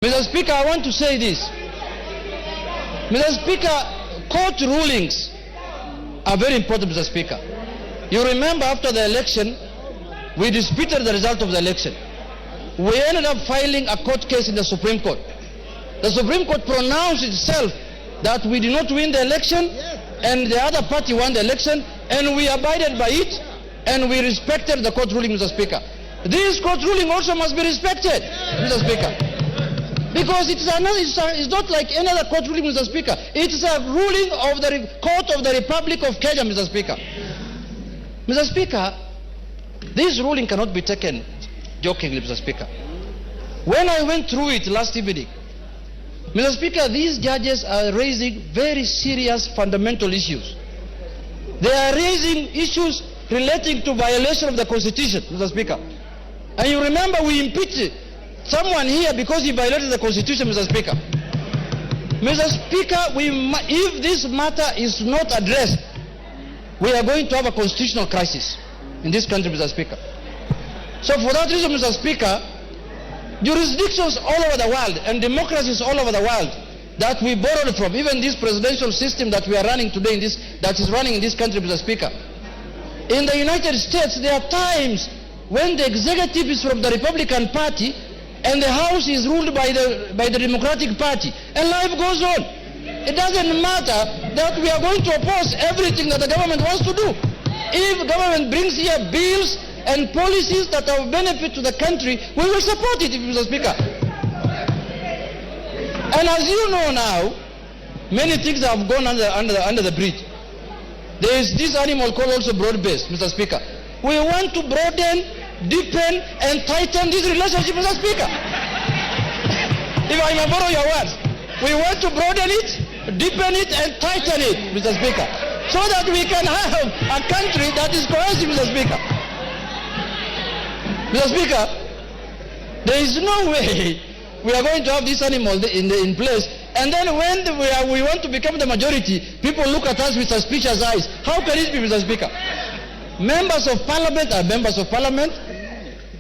Mr. Speaker, I want to say this. Mr. Speaker, court rulings are very important, Mr. Speaker. You remember after the election, we disputed the result of the election. We ended up filing a court case in the Supreme Court. The Supreme Court pronounced itself that we did not win the election and the other party won the election, and we abided by it and we respected the court ruling, Mr. Speaker. This court ruling also must be respected, Mr. Speaker. Because it's not like any other court ruling, Mr. Speaker. It is a ruling of the Court of the Republic of Kenya, Mr. Speaker. Mr. Speaker, this ruling cannot be taken jokingly, Mr. Speaker. When I went through it last evening, Mr. Speaker, these judges are raising very serious fundamental issues. They are raising issues relating to violation of the Constitution, Mr. Speaker. And you remember we impeached someone here because he violated the Constitution, Mr. Speaker. Mr. Speaker, if this matter is not addressed, we are going to have a constitutional crisis in this country, Mr. Speaker. So for that reason, Mr. Speaker, jurisdictions all over the world and democracies all over the world that we borrowed from, even this presidential system that we are running today, that is running in this country, Mr. Speaker. In the United States, there are times when the executive is from the Republican Party and the House is ruled by the Democratic Party, and life goes on. It doesn't matter that we are going to oppose everything that the government wants to do. If government brings here bills and policies that are of benefit to the country, we will support it, Mr. Speaker. And as you know now, many things have gone under the bridge. There is this animal called also broad-based, Mr. Speaker. We want to broaden, deepen, and tighten this relationship, Mr. Speaker. If I may borrow your words, we want to broaden it, deepen it, and tighten it, Mr. Speaker, so that we can have a country that is cohesive, Mr. Speaker. Mr. Speaker, there is no way we are going to have this animal in place, and then when we want to become the majority, people look at us with suspicious eyes. How can it be, Mr. Speaker? Members of Parliament are members of Parliament.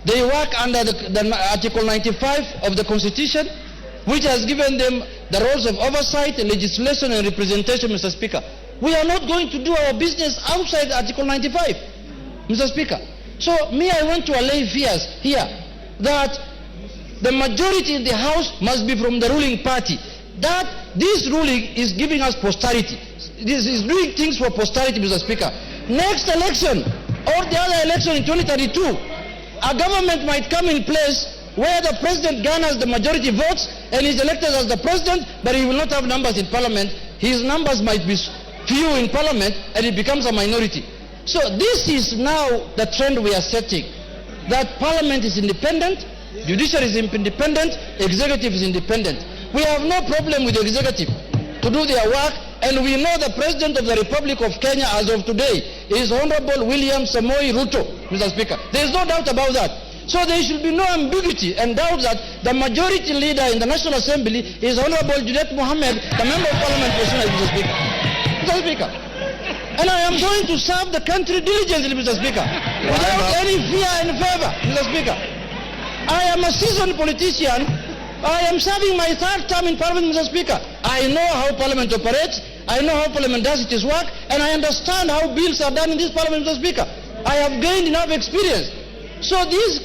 They work under the Article 95 of the Constitution, which has given them the roles of oversight, legislation, and representation, Mr. Speaker. We are not going to do our business outside Article 95, Mr. Speaker. So I want to allay fears here that the majority in the House must be from the ruling party. That this ruling is giving us posterity. This is doing things for posterity, Mr. Speaker. Next election or the other election in 2032, a government might come in place where the president garners the majority votes and is elected as the president, but he will not have numbers in Parliament. His numbers might be few in Parliament and it becomes a minority. So this is now the trend we are setting, that Parliament is independent, judiciary is independent, executive is independent. We have no problem with the executive to do their work, and we know the President of the Republic of Kenya as of today is Honorable William Samoei Ruto, Mr. Speaker. There is no doubt about that. So there should be no ambiguity and doubt that the majority leader in the National Assembly is Honorable Junet Mohammed, the Member of Parliament for Senate, Mr. Speaker. Mr. Speaker. And I am going to serve the country diligently, Mr. Speaker, without any fear and favor, Mr. Speaker. I am a seasoned politician. I am serving my third term in Parliament, Mr. Speaker. I know how Parliament operates. I know how Parliament does its work, and I understand how bills are done in this Parliament, Mr. Speaker. I have gained enough experience. So this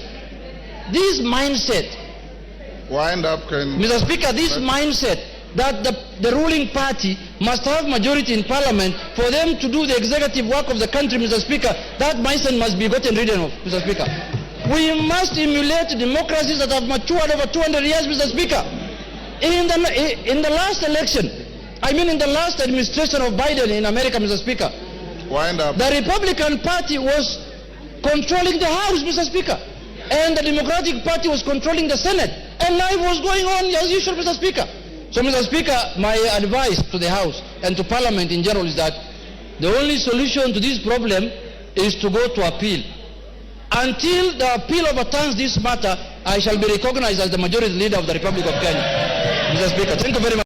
mindset, Mr. Speaker, this mindset that the ruling party must have majority in Parliament for them to do the executive work of the country, Mr. Speaker, that mindset must be gotten rid of, Mr. Speaker. We must emulate democracies that have matured over 200 years, Mr. Speaker. In the last election, in the last administration of Biden in America, Mr. Speaker, the Republican Party was controlling the House, Mr. Speaker, and the Democratic Party was controlling the Senate, and life was going on as usual, Mr. Speaker. So, Mr. Speaker, my advice to the House and to Parliament in general is that the only solution to this problem is to go to appeal. Until the appeal overturns this matter, I shall be recognized as the majority leader of the Republic of Kenya. Mr. Speaker, thank you very much.